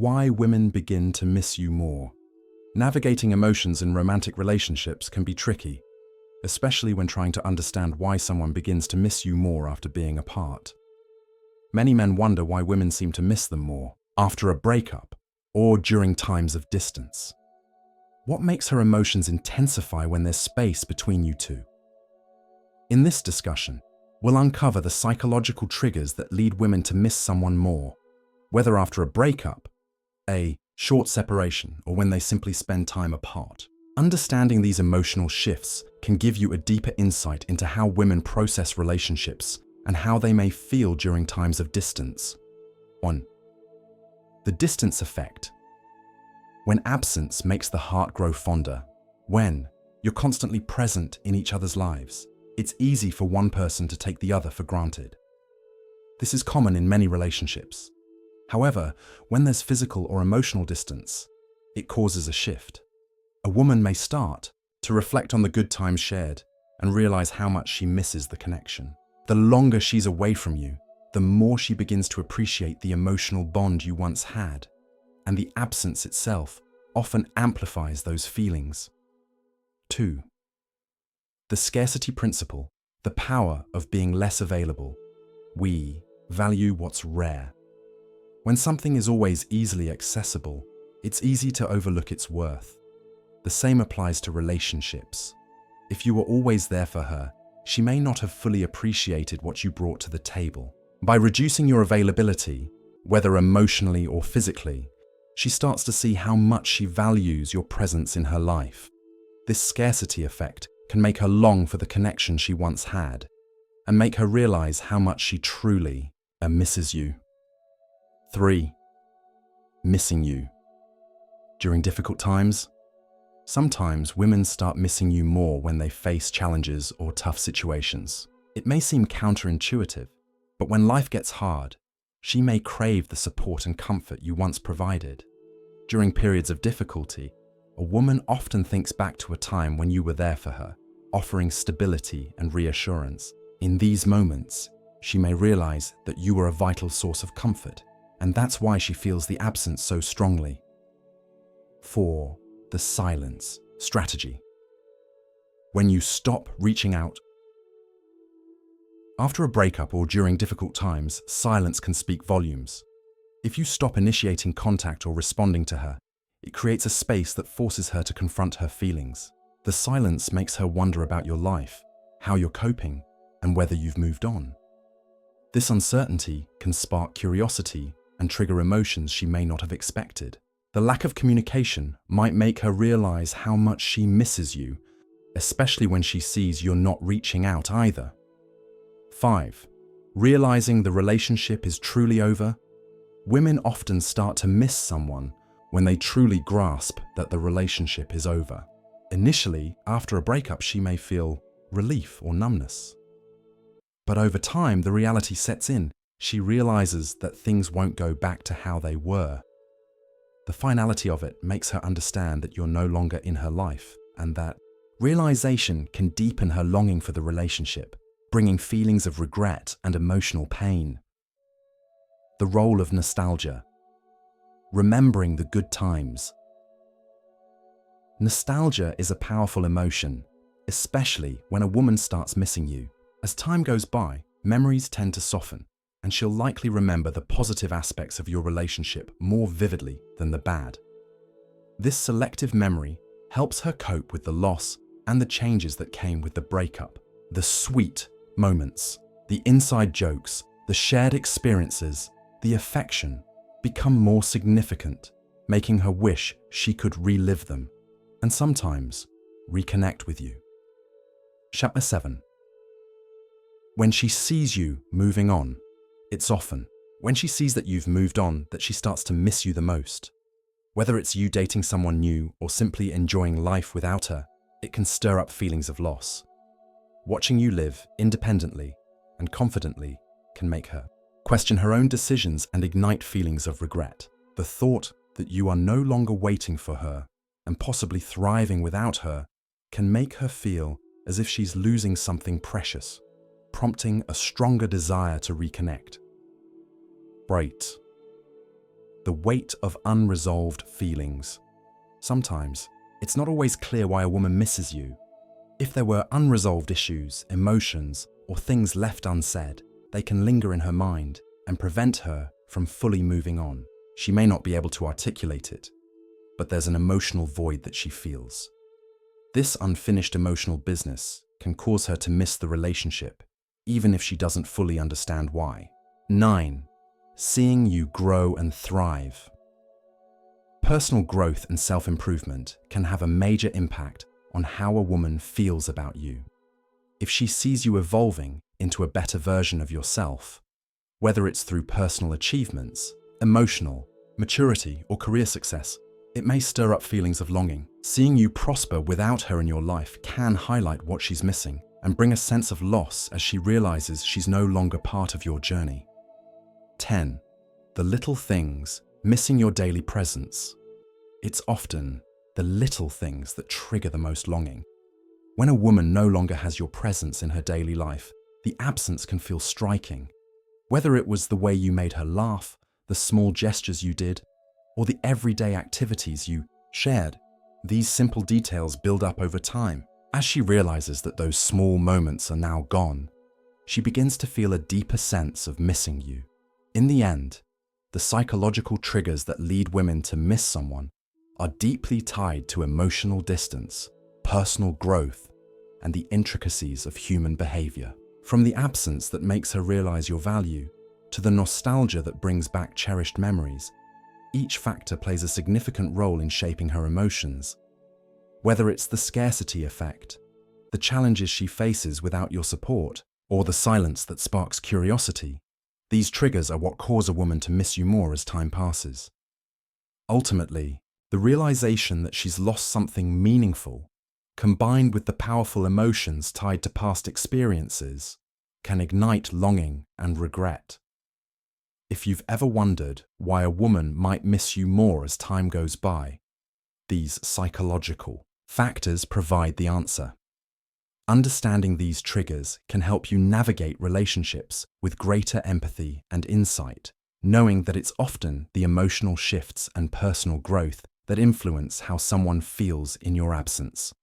Why women begin to miss you more. Navigating emotions in romantic relationships can be tricky, especially when trying to understand why someone begins to miss you more after being apart. Many men wonder why women seem to miss them more after a breakup or during times of distance. What makes her emotions intensify when there's space between you two? In this discussion, we'll uncover the psychological triggers that lead women to miss someone more, whether after a breakup, a short separation, or when they simply spend time apart. Understanding these emotional shifts can give you a deeper insight into how women process relationships and how they may feel during times of distance. 1. The distance effect. When absence makes the heart grow fonder, when you're constantly present in each other's lives, it's easy for one person to take the other for granted. This is common in many relationships. However, when there's physical or emotional distance, it causes a shift. A woman may start to reflect on the good times shared and realize how much she misses the connection. The longer she's away from you, the more she begins to appreciate the emotional bond you once had, and the absence itself often amplifies those feelings. 2. The scarcity principle, the power of being less available. We value what's rare. When something is always easily accessible, it's easy to overlook its worth. The same applies to relationships. If you were always there for her, she may not have fully appreciated what you brought to the table. By reducing your availability, whether emotionally or physically, she starts to see how much she values your presence in her life. This scarcity effect can make her long for the connection she once had, and make her realize how much she truly misses you. 3. Missing you. During difficult times, sometimes women start missing you more when they face challenges or tough situations. It may seem counterintuitive, but when life gets hard, she may crave the support and comfort you once provided. During periods of difficulty, a woman often thinks back to a time when you were there for her, offering stability and reassurance. In these moments, she may realize that you were a vital source of comfort, and that's why she feels the absence so strongly. 4. The silence strategy. When you stop reaching out. After a breakup or during difficult times, silence can speak volumes. If you stop initiating contact or responding to her, it creates a space that forces her to confront her feelings. The silence makes her wonder about your life, how you're coping, and whether you've moved on. This uncertainty can spark curiosity and trigger emotions she may not have expected. The lack of communication might make her realize how much she misses you, especially when she sees you're not reaching out either. 5. Realizing the relationship is truly over. Women often start to miss someone when they truly grasp that the relationship is over. Initially, after a breakup, she may feel relief or numbness. But over time, the reality sets in. She realizes that things won't go back to how they were. The finality of it makes her understand that you're no longer in her life, and that realization can deepen her longing for the relationship, bringing feelings of regret and emotional pain. The role of nostalgia. Remembering the good times. Nostalgia is a powerful emotion, especially when a woman starts missing you. As time goes by, memories tend to soften, and she'll likely remember the positive aspects of your relationship more vividly than the bad. This selective memory helps her cope with the loss and the changes that came with the breakup. The sweet moments, the inside jokes, the shared experiences, the affection become more significant, making her wish she could relive them, and sometimes reconnect with you. Chapter 7. When she sees you moving on. It's often when she sees that you've moved on that she starts to miss you the most. Whether it's you dating someone new or simply enjoying life without her, it can stir up feelings of loss. Watching you live independently and confidently can make her question her own decisions and ignite feelings of regret. The thought that you are no longer waiting for her and possibly thriving without her can make her feel as if she's losing something precious, prompting a stronger desire to reconnect. Bright. The weight of unresolved feelings. Sometimes, it's not always clear why a woman misses you. If there were unresolved issues, emotions, or things left unsaid, they can linger in her mind and prevent her from fully moving on. She may not be able to articulate it, but there's an emotional void that she feels. This unfinished emotional business can cause her to miss the relationship, even if she doesn't fully understand why. 9. Seeing you grow and thrive. Personal growth and self-improvement can have a major impact on how a woman feels about you. If she sees you evolving into a better version of yourself, whether it's through personal achievements, emotional, maturity, or career success, it may stir up feelings of longing. Seeing you prosper without her in your life can highlight what she's missing and bring a sense of loss as she realizes she's no longer part of your journey. 10. The little things, missing your daily presence. It's often the little things that trigger the most longing. When a woman no longer has your presence in her daily life, the absence can feel striking. Whether it was the way you made her laugh, the small gestures you did, or the everyday activities you shared, these simple details build up over time. As she realizes that those small moments are now gone, she begins to feel a deeper sense of missing you. In the end, the psychological triggers that lead women to miss someone are deeply tied to emotional distance, personal growth, and the intricacies of human behavior. From the absence that makes her realize your value, to the nostalgia that brings back cherished memories, each factor plays a significant role in shaping her emotions. Whether it's the scarcity effect, the challenges she faces without your support, or the silence that sparks curiosity, these triggers are what cause a woman to miss you more as time passes. Ultimately, the realization that she's lost something meaningful, combined with the powerful emotions tied to past experiences, can ignite longing and regret. If you've ever wondered why a woman might miss you more as time goes by, these psychological factors provide the answer. Understanding these triggers can help you navigate relationships with greater empathy and insight, knowing that it's often the emotional shifts and personal growth that influence how someone feels in your absence.